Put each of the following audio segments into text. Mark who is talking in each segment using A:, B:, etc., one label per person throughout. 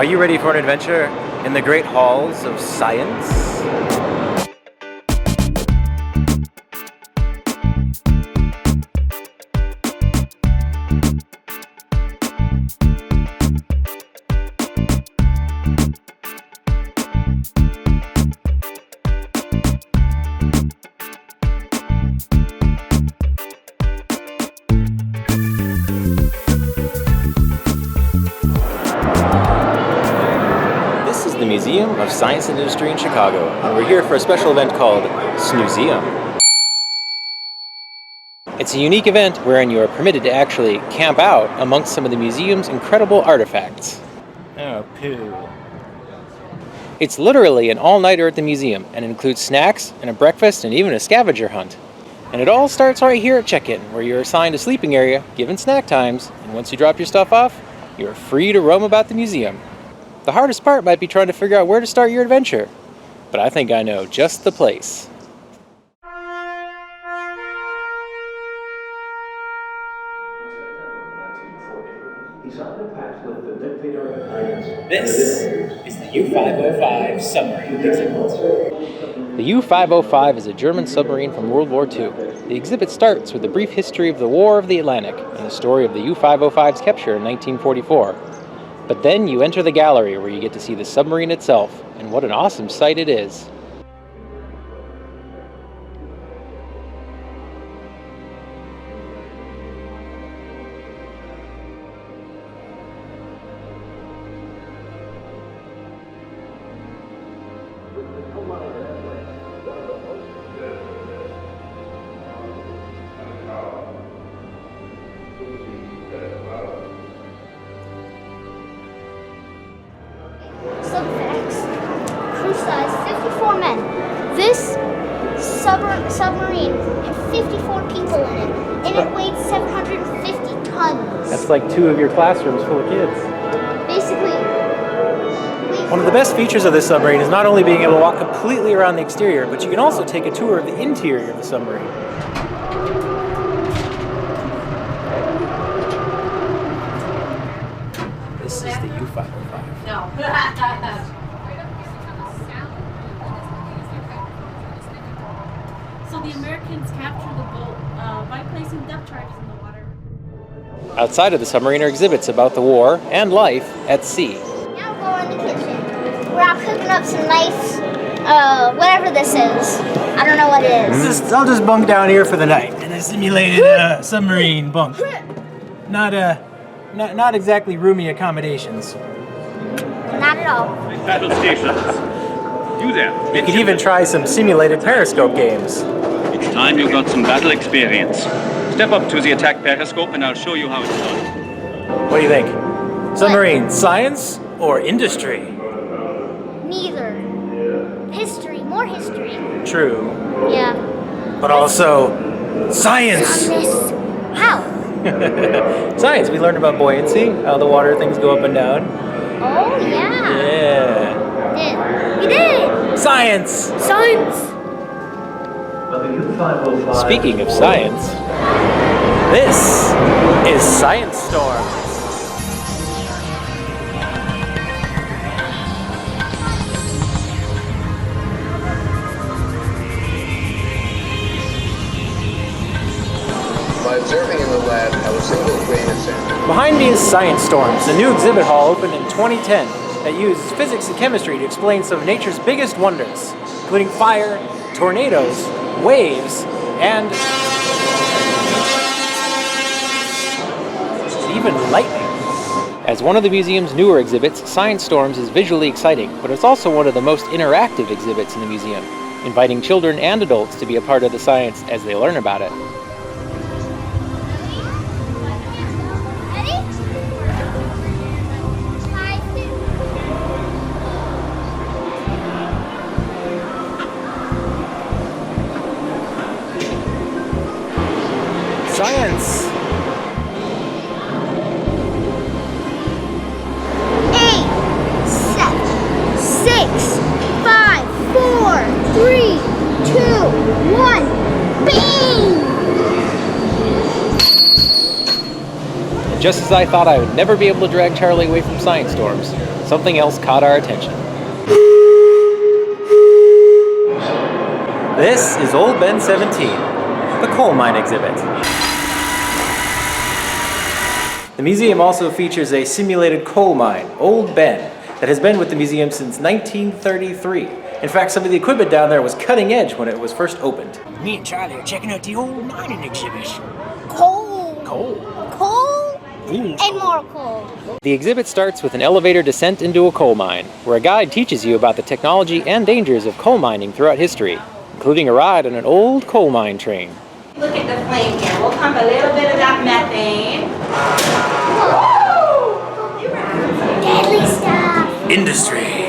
A: you ready for an adventure in the great halls of science? The Museum of Science and Industry in Chicago, and we're here for a special event called Snoozeum. It's a unique event wherein you are permitted to actually camp out amongst some of the museum's incredible artifacts. Oh, poo. It's literally an all-nighter at the museum and includes snacks and a breakfast and even a scavenger hunt. And it all starts right here at check-in, where you're assigned a sleeping area given snack times, and once you drop your stuff off, you're free to roam about the museum. The hardest part might be trying to figure out where to start your adventure, but I think I know just the place. This is the U-505 submarine exhibit. The U-505 is a German submarine from World War II. The exhibit starts with a brief history of the War of the Atlantic and the story of the U-505's capture in 1944. But then you enter the gallery where you get to see the submarine itself, and what an awesome sight it is.
B: Some facts. Crew size 54 men. This submarine had 54 people in it, and it weighed 750 tons.
A: That's like 2 of your classrooms full of kids.
B: Basically,
A: one of the best features of this submarine is not only being able to walk completely around the exterior, but you can also take a tour of the interior of the submarine. This is the U-505.
C: No. So the Americans captured the boat by placing depth charges in the water.
A: Outside of the submarine are exhibits about the war and life at sea.
B: now we'll go in the kitchen. We're out cooking up some nice, whatever this is. I don't know what it is.
A: I'll just bunk down here for the night in a simulated submarine bunk. Not exactly roomy accommodations.
B: Not at all.
D: Battle stations. Do them.
A: You could even try some simulated periscope games.
D: It's time you got some battle experience. Step up to the attack periscope and I'll show you how it's done.
A: What do you think? Submarine, science or industry?
B: Neither. History, more history.
A: True.
B: Yeah.
A: But also science!
B: How?
A: Science, we learned about buoyancy, how the water things go up and down.
B: Oh, yeah.
A: Yeah.
B: We did.
A: Science!
B: Science.
A: Speaking of science, this is Science Storms.
E: By observing in the lab how a single grain of sand.
A: Behind me is Science Storms, a new exhibit hall opened in 2010 that uses physics and chemistry to explain some of nature's biggest wonders, including fire, tornadoes, waves, and even lightning. As one of the museum's newer exhibits, Science Storms is visually exciting, but it's also one of the most interactive exhibits in the museum, inviting children and adults to be a part of the science as they learn about it. Science!
B: 8, 7, 6, 5, 4, 3, 2, 1, bing!
A: And just as I thought I would never be able to drag Charlie away from Science Storms, something else caught our attention. This is Old Ben 17, the coal mine exhibit. The museum also features a simulated coal mine, Old Ben, that has been with the museum since 1933. In fact, some of the equipment down there was cutting edge when it was first opened.
F: Me and Charlie are checking out the old mining exhibit.
B: Coal.
F: Coal.
B: Coal. And more coal.
A: The exhibit starts with an elevator descent into a coal mine, where a guide teaches you about the technology and dangers of coal mining throughout history, including a ride on an old coal mine train.
G: Look at the flame here. We'll pump a little bit of that methane.
B: Deadly stuff.
F: Industry.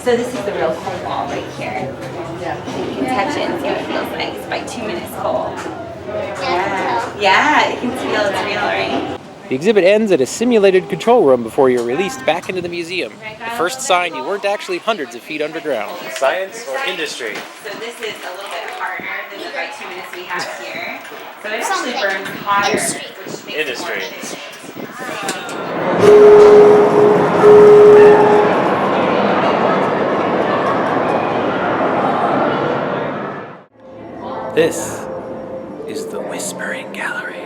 G: So this is the real coal wall right here. You can touch it and see what it feels like. It's by 2 minutes cold. Yeah, you can feel it's real, right?
A: The exhibit ends at a simulated control room before you're released back into the museum. The first sign you weren't actually hundreds of feet underground. Science or industry?
G: So this is a little bit harder than the by 2 minutes we have here. So it actually burns hotter, which makes it more efficient.
A: This is the Whispering Gallery.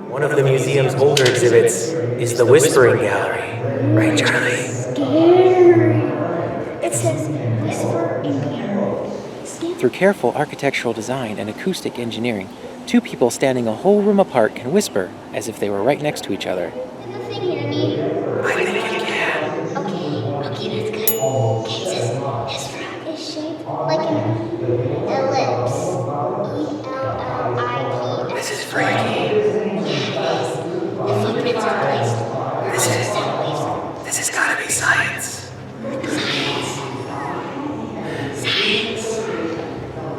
A: One of the museum's older exhibits is the Whispering Gallery. Right, Charlie?
B: Scary. It says whisper in gallery.
A: Through careful architectural design and acoustic engineering, two people standing a whole room apart can whisper as if they were right next to each other.
B: Is the thing here me?
A: I think you can.
B: Okay, that's good. Okay, it says whisper is shaped like an ellipse. E-L-L-I-P.
A: This is freaky.
B: The footprints are placed.
A: This has gotta be science.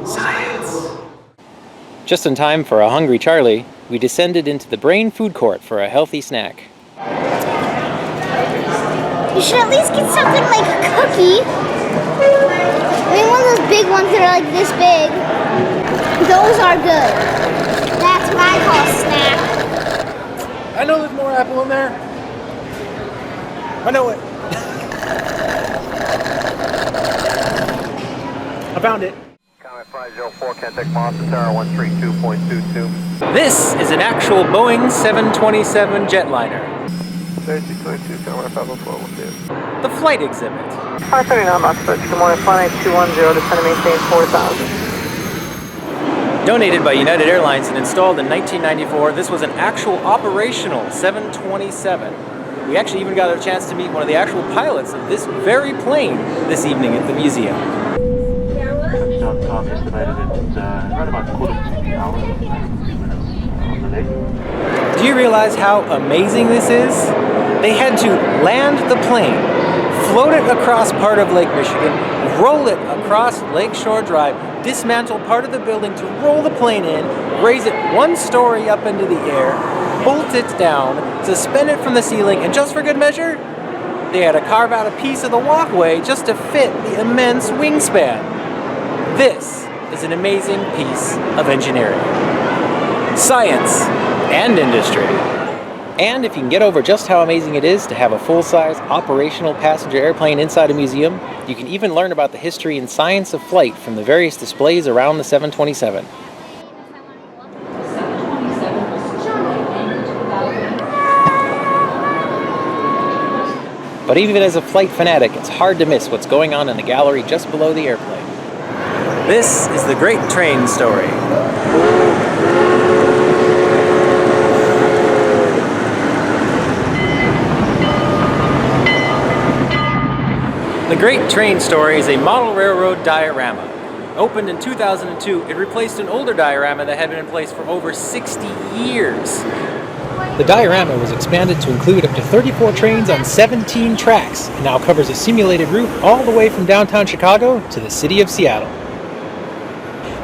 A: Science. Just in time for a hungry Charlie, we descended into the Brain Food Court for a healthy snack.
B: You should at least get something like a cookie. I mean, one of those big ones that are like this big. Those are good. That's what I call a snack.
A: I know there's more apple in there. I know it. I found it.
E: Comet 504, contact Monster Tower 132.22.
A: This is an actual Boeing 727 jetliner.
E: 3222, Comet 504, will do.
A: The flight exhibit.
H: 539 Oxford, good morning, flight 8210, descend to maintain 4000.
A: Donated by United Airlines and installed in 1994, this was an actual operational 727. We actually even got a chance to meet one of the actual pilots of this very plane this evening at the museum.
I: Tom estimated it's right about quarter to 2 hours, 2 minutes on the leg.
A: Do you realize how amazing this is? They had to land the plane, float it across part of Lake Michigan, roll it across Lakeshore Drive, dismantle part of the building to roll the plane in, raise it 1 story up into the air, bolt it down, suspend it from the ceiling, and just for good measure, they had to carve out a piece of the walkway just to fit the immense wingspan. This is an amazing piece of engineering. Science and industry. And if you can get over just how amazing it is to have a full-size operational passenger airplane inside a museum, you can even learn about the history and science of flight from the various displays around the 727. But even as a flight fanatic, it's hard to miss what's going on in the gallery just below the airplane. This is the Great Train Story. The Great Train Story is a model railroad diorama. Opened in 2002, it replaced an older diorama that had been in place for over 60 years. The diorama was expanded to include up to 34 trains on 17 tracks, and now covers a simulated route all the way from downtown Chicago to the city of Seattle.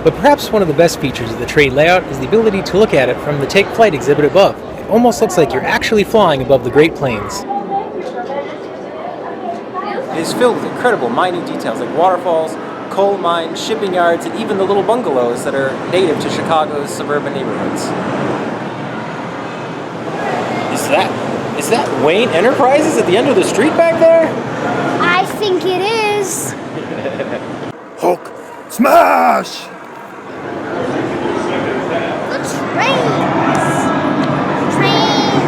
A: But perhaps one of the best features of the train layout is the ability to look at it from the Take Flight exhibit above. It almost looks like you're actually flying above the Great Plains. It is filled with incredible minute details like waterfalls, coal mines, shipping yards, and even the little bungalows that are native to Chicago's suburban neighborhoods. Is that Wayne Enterprises at the end of the street back there?
B: I think it is.
J: Hulk smash!
B: The trains.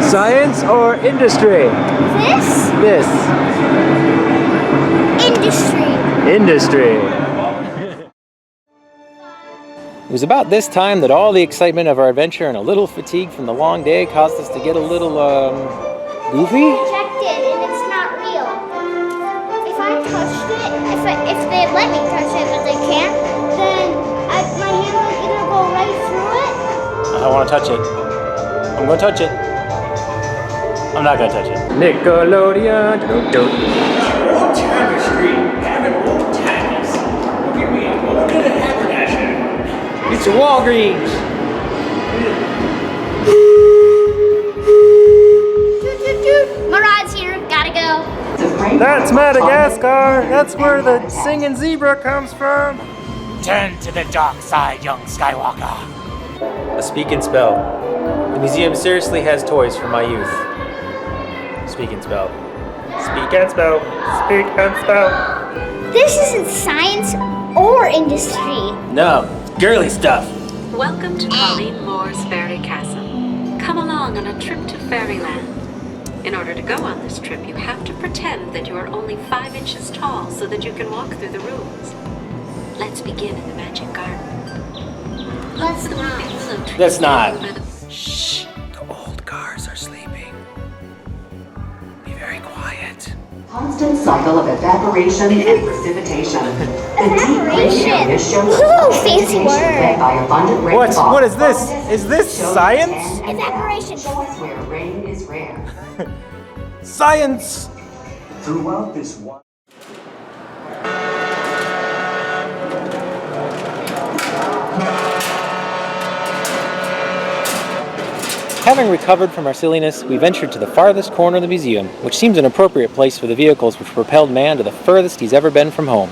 A: Science or industry?
B: This? Industry.
A: It was about this time that all the excitement of our adventure and a little fatigue from the long day caused us to get a little, goofy?
B: Rejected, and it's not real. If I touched it, if they let me touch it, but they can't, then my hand will either go right through it.
A: I don't want to touch it. I'm going to touch it. I'm not going to touch it. Nickelodeon.
F: Old Timer Street, having old timers. Look at me, I'm going to the haberdasher.
A: It's a Walgreens.
B: My ride's here, gotta go.
A: That's Madagascar. That's where the singing zebra comes from.
F: Turn to the dark side, young Skywalker.
A: A speak and spell. The museum seriously has toys from my youth. Speak and spell. Speak and spell. Speak and spell.
B: This isn't science or industry.
A: No, girly stuff.
K: Welcome to Colleen Moore's Fairy Castle. Come along on a trip to Fairyland. In order to go on this trip, you have to pretend that you are only 5 inches tall so that you can walk through the rooms. Let's begin in the magic garden.
A: Let's not.
F: Shh, the old cars are sleeping. Be very quiet.
L: Constant cycle of evaporation and precipitation.
B: Evaporation. Ooh, fancy word.
A: What is this? Is this science?
B: Evaporation.
L: Where rain is rare.
A: Science!
I: Throughout this one.
A: Having recovered from our silliness, we ventured to the farthest corner of the museum, which seems an appropriate place for the vehicles which propelled man to the furthest he's ever been from home.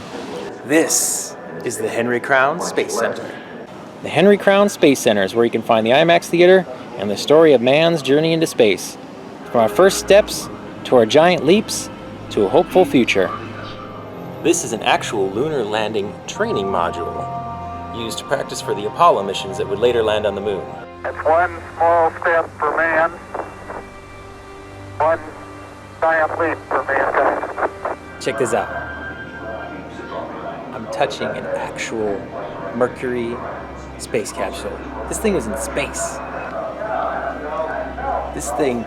A: This is the Henry Crown Space Center. The Henry Crown Space Center is where you can find the IMAX theater and the story of man's journey into space. From our first steps, to our giant leaps, to a hopeful future. This is an actual lunar landing training module, used to practice for the Apollo missions that would later land on the moon.
E: It's one small step for man, one giant leap for mankind.
A: Check this out. I'm touching an actual Mercury space capsule. This thing was in space. This thing,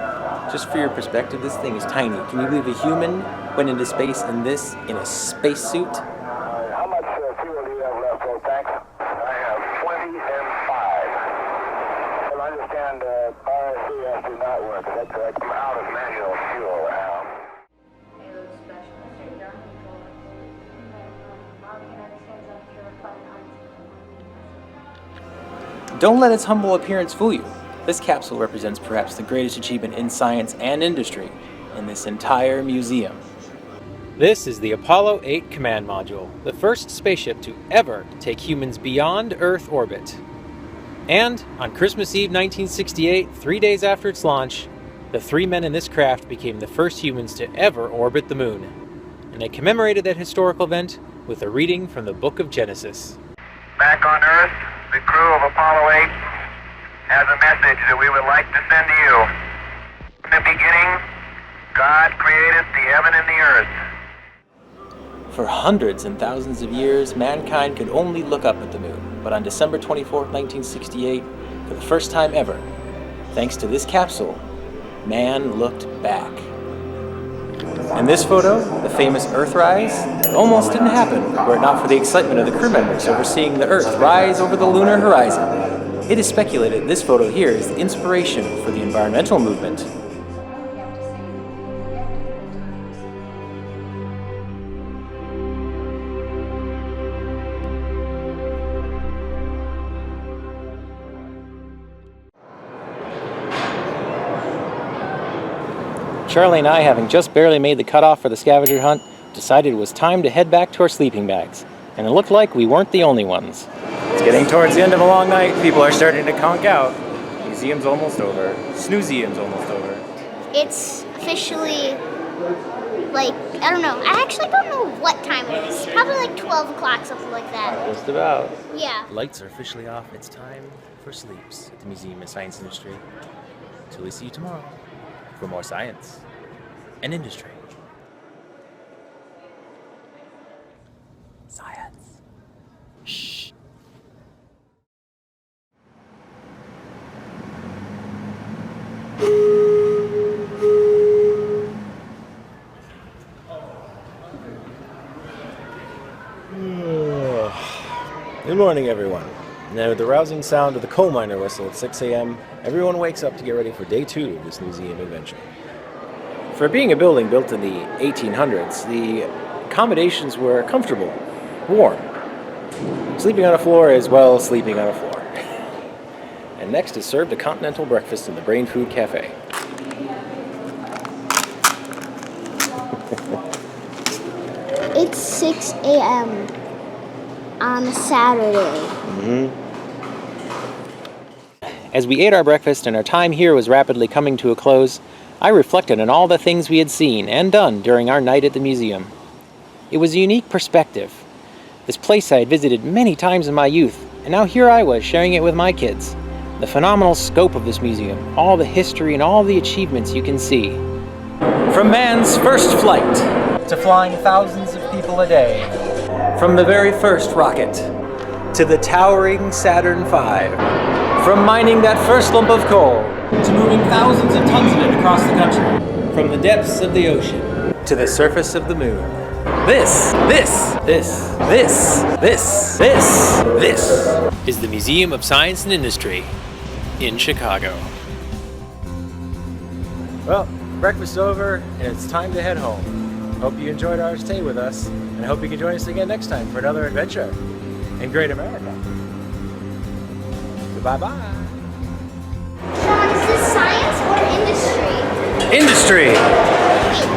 A: just for your perspective, this thing is tiny. Can you believe a human went into space in this, in a spacesuit?
E: How much fuel do you have left, old tanks? I have 20 and 5. Well, I understand RSCS do not work. Is that correct? I'm out of manual fuel now.
A: Don't let its humble appearance fool you. This capsule represents perhaps the greatest achievement in science and industry in this entire museum. This is the Apollo 8 command module, the first spaceship to ever take humans beyond Earth orbit. And on Christmas Eve 1968, 3 days after its launch, the 3 men in this craft became the first humans to ever orbit the moon. And they commemorated that historical event with a reading from the book of Genesis.
E: Back on Earth, the crew of Apollo 8 has a message that we would like to send to you. In the beginning, God created the heaven and the earth.
A: For hundreds and thousands of years, mankind could only look up at the moon. But on December 24, 1968, for the first time ever, thanks to this capsule, man looked back. In this photo, the famous Earthrise almost didn't happen were it not for the excitement of the crew members overseeing the Earth rise over the lunar horizon. It is speculated this photo here is the inspiration for the environmental movement. Charlie and I, having just barely made the cutoff for the scavenger hunt, decided it was time to head back to our sleeping bags. And it looked like we weren't the only ones.
M: It's getting towards the end of a long night. People are starting to conk out. Museum's almost over. Snoozeum's almost over.
B: It's officially, like, I don't know. I actually don't know what time it is. Probably like 12 o'clock, something like that.
M: Just about.
B: Yeah.
A: Lights are officially off. It's time for sleeps at the Museum of Science and Industry. Until we see you tomorrow for more science and industry. Science. Shh.
M: Good morning, everyone. Now, with the rousing sound of the coal miner whistle at 6 a.m., everyone wakes up to get ready for day 2 of this Snoozeum adventure. For being a building built in the 1800s, the accommodations were comfortable, warm. Sleeping on a floor is, well, sleeping on a floor. And next is served a continental breakfast in the Brain Food Cafe.
B: It's 6 a.m. on a Saturday.
A: As we ate our breakfast and our time here was rapidly coming to a close, I reflected on all the things we had seen and done during our night at the museum. It was a unique perspective. This place I had visited many times in my youth, and now here I was sharing it with my kids. The phenomenal scope of this museum, all the history and all the achievements you can see. From man's first flight to flying thousands of people a day. From the very first rocket to the towering Saturn V. From mining that first lump of coal to moving thousands of tons of it across the country. From the depths of the ocean to the surface of the moon. This is the Museum of Science and Industry in Chicago.
M: Well, breakfast's over, and it's time to head home. Hope you enjoyed our stay with us, and I hope you can join us again next time for another adventure in Great America. Goodbye-bye.
B: Sean, is this science or industry?
M: Industry!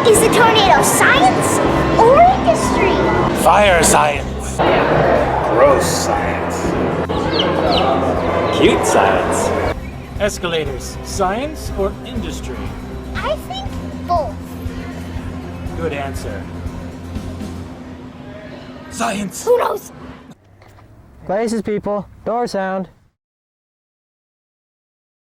B: Is the tornado science or industry?
M: Fire science! Gross science. Cute science.
F: Escalators, science or industry?
B: I think both.
F: Good answer. Science!
B: Who knows?
A: Places, people. Door sound.